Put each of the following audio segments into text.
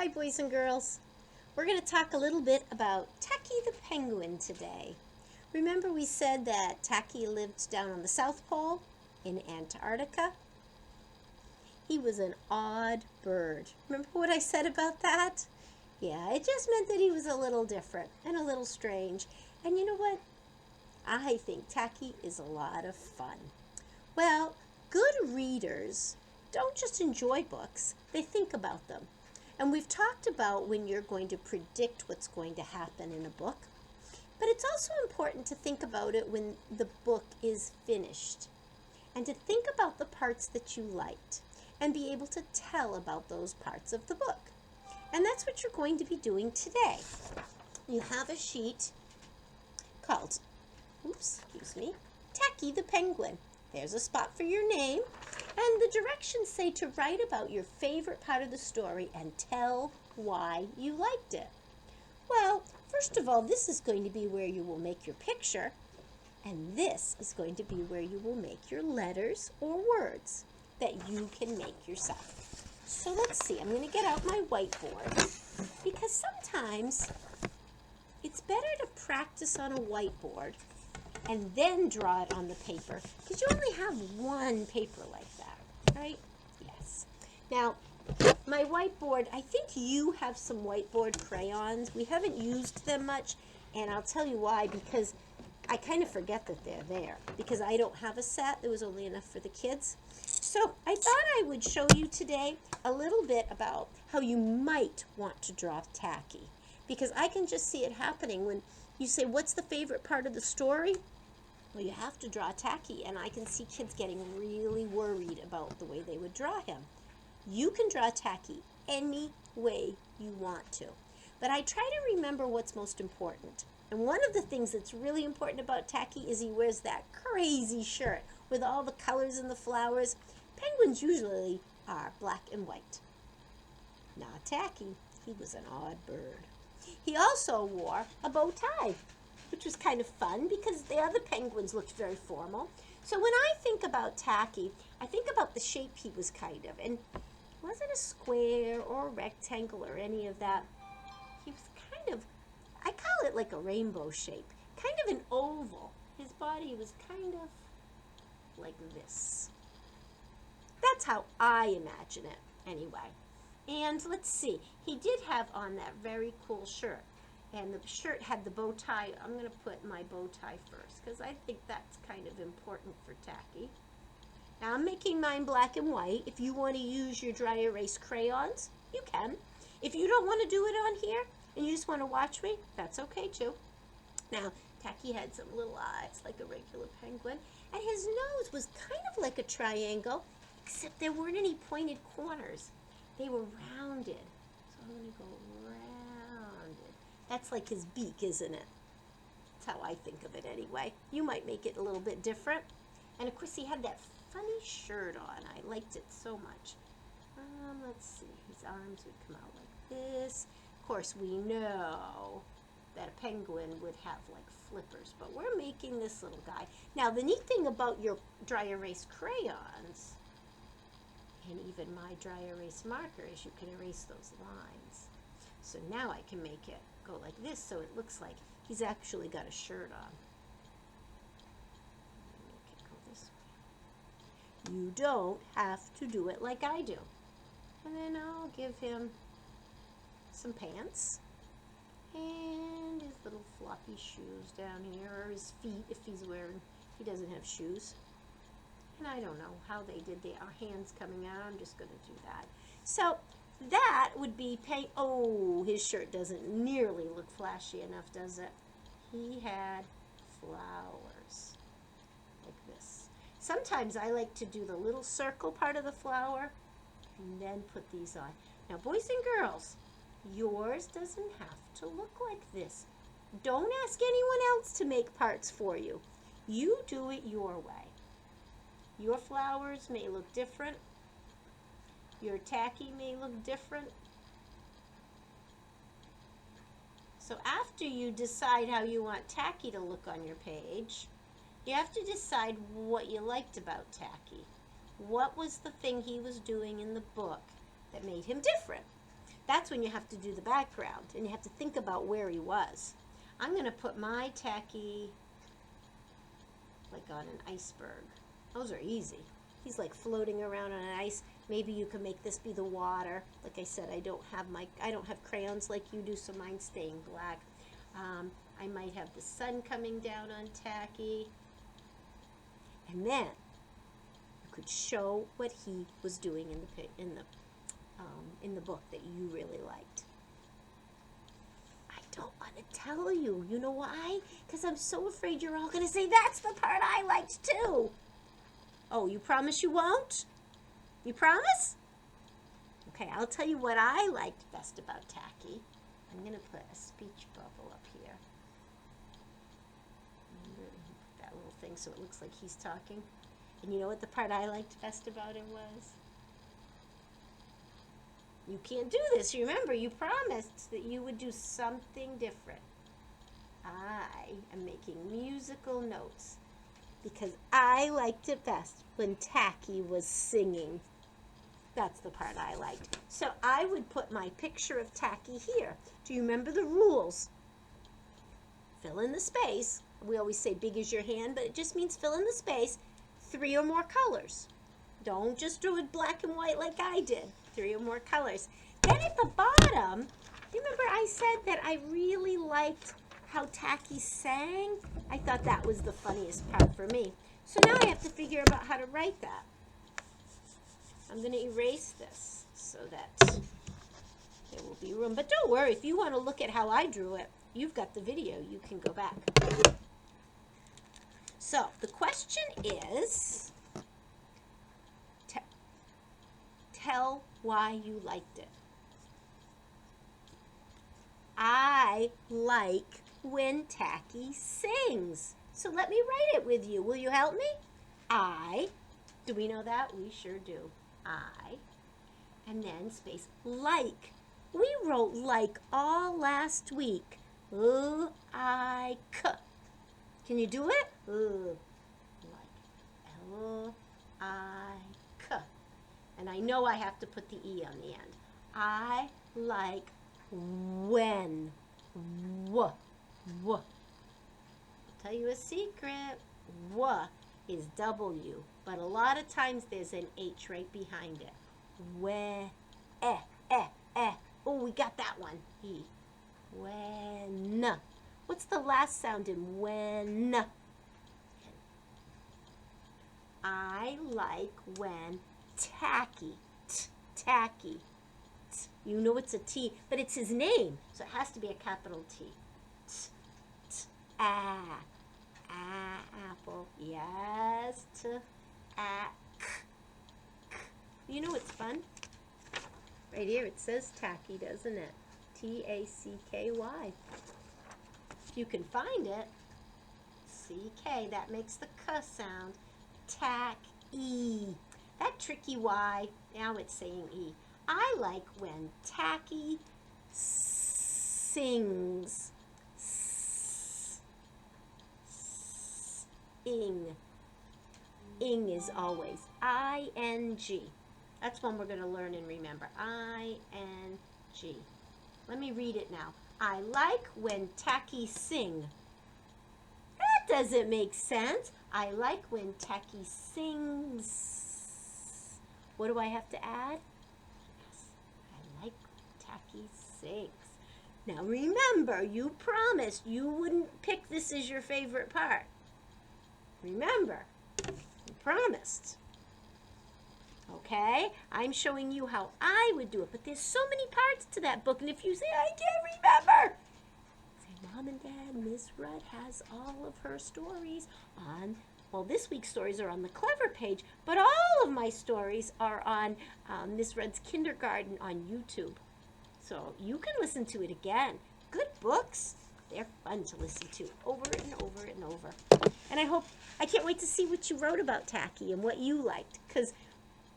Hi, boys and girls. We're going to talk a little bit about Tacky the Penguin today. Remember we said that Tacky lived down on the South Pole in Antarctica? He was an odd bird. Remember what I said about that? Yeah, it just meant that he was a little different and a little strange. And you know what? I think Tacky is a lot of fun. Well, good readers don't just enjoy books, they think about them. And we've talked about when you're going to predict what's going to happen in a book. But it's also important to think about it when the book is finished. And to think about the parts that you liked and be able to tell about those parts of the book. And that's what you're going to be doing today. You have a sheet called, Tacky the Penguin. There's a spot for your name. And the directions say to write about your favorite part of the story and tell why you liked it. Well, first of all, this is going to be where you will make your picture. And this is going to be where you will make your letters or words that you can make yourself. So let's see, I'm going to get out my whiteboard because sometimes it's better to practice on a whiteboard and then draw it on the paper because you only have one paper like that, right? Yes. Now, my whiteboard, I think you have some whiteboard crayons. We haven't used them much, and I'll tell you why, because I kind of forget that they're there because I don't have a set. There was only enough for the kids. So I thought I would show you today a little bit about how you might want to draw Tacky, because I can just see it happening when you say, what's the favorite part of the story? Well, you have to draw Tacky, and I can see kids getting really worried about the way they would draw him. You can draw Tacky any way you want to, but I try to remember what's most important. And one of the things that's really important about Tacky is he wears that crazy shirt with all the colors and the flowers. Penguins usually are black and white. Not Tacky. He was an odd bird. He also wore a bow tie, which was kind of fun because the other penguins looked very formal. So when I think about Tacky, I think about the shape he was kind of. And it wasn't a square or a rectangle or any of that. He was kind of, I call it like a rainbow shape, kind of an oval. His body was kind of like this. That's how I imagine it, anyway. And let's see, he did have on that very cool shirt. And the shirt had the bow tie. I'm going to put my bow tie first because I think that's kind of important for Tacky. Now I'm making mine black and white. If you want to use your dry erase crayons, you can. If you don't want to do it on here and you just want to watch me, that's okay too. Now, Tacky had some little eyes like a regular penguin, and his nose was kind of like a triangle, except there weren't any pointed corners. They were rounded. So I'm going to go rounded. That's like his beak, isn't it? That's how I think of it anyway. You might make it a little bit different. And of course he had that funny shirt on. I liked it so much. Let's see. His arms would come out like this. Of course we know that a penguin would have like flippers, but we're making this little guy. Now the neat thing about your dry erase crayons and even my dry erase marker is you can erase those lines. So now I can make it go like this so it looks like he's actually got a shirt on. Make it go this way. You don't have to do it like I do. And then I'll give him some pants and his little floppy shoes down here, or his feet if he's wearing, he doesn't have shoes. And I don't know how they did the hands coming out. I'm just going to do that. So that would be oh, his shirt doesn't nearly look flashy enough, does it? He had flowers like this. Sometimes I like to do the little circle part of the flower and then put these on. Now, boys and girls, yours doesn't have to look like this. Don't ask anyone else to make parts for you. You do it your way. Your flowers may look different. Your Tacky may look different. So after you decide how you want Tacky to look on your page, you have to decide what you liked about Tacky. What was the thing he was doing in the book that made him different? That's when you have to do the background and you have to think about where he was. I'm going to put my Tacky like on an iceberg. Those are easy. He's like floating around on ice. Maybe you can make this be the water. Like I said, I don't have crayons like you do, so mine's staying black. I might have the sun coming down on Tacky. And then you could show what he was doing in the book that you really liked. I don't want to tell you. You know why? Because I'm so afraid you're all going to say, that's the part I liked too. Oh, you promise you won't? You promise? Okay, I'll tell you what I liked best about Tacky. I'm going to put a speech bubble up here. Put that little thing so it looks like he's talking. And you know what the part I liked best about him was? You can't do this. Remember, you promised that you would do something different. I am making musical notes because I liked it best when Tacky was singing. That's the part I liked. So I would put my picture of Tacky here. Do you remember the rules? Fill in the space. We always say big as your hand, but it just means fill in the space. 3 or more colors. Don't just do it black and white like I did. 3 or more colors. Then at the bottom, remember I said that I really liked how Tacky sang? I thought that was the funniest part for me. So now I have to figure out how to write that. I'm going to erase this so that there will be room. But don't worry, if you want to look at how I drew it, you've got the video. You can go back. So the question is, tell why you liked it. I like when Tacky sings. So let me write it with you. Will you help me? Do we know that? We sure do. And then space, like. We wrote like all last week. L-I-K. Can you do it? Like. L-I-K. And I know I have to put the E on the end. I like when. W. I'll tell you a secret. W is W, but a lot of times there's an H right behind it. When. Oh, we got that one. E. When. What's the last sound in when? I like when Tacky. Tacky. You know it's a T, but it's his name, so it has to be a capital T. Apple. Yes. You know what's fun? Right here it says Tacky, doesn't it? T-A-C-K-Y. If you can find it, C-K, that makes the K sound. Tack-E. That tricky Y, now it's saying E. I like when Tacky sings. Ing. Ing is always I-N-G. That's one we're going to learn and remember. I-N-G. Let me read it now. I like when Tacky sing. That doesn't make sense. I like when Tacky sings. What do I have to add? Yes, I like when Tacky sings. Now remember, you promised you wouldn't pick this as your favorite part. Remember, you promised. Okay, I'm showing you how I would do it, but there's so many parts to that book, and if you say, I can't remember, say, Mom and Dad, Miss Rudd has all of her stories on, well, this week's stories are on the Clever page, but all of my stories are on Miss Rudd's Kindergarten on YouTube. So you can listen to it again. Good books. They're fun to listen to over and over and over. And I can't wait to see what you wrote about Tacky and what you liked, because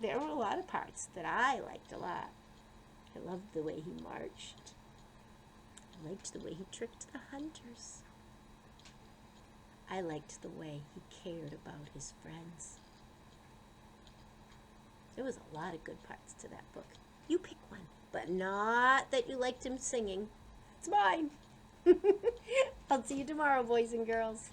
there were a lot of parts that I liked a lot. I loved the way he marched. I liked the way he tricked the hunters. I liked the way he cared about his friends. There was a lot of good parts to that book. You pick one. but not that you liked him singing. It's mine. I'll see you tomorrow, boys and girls.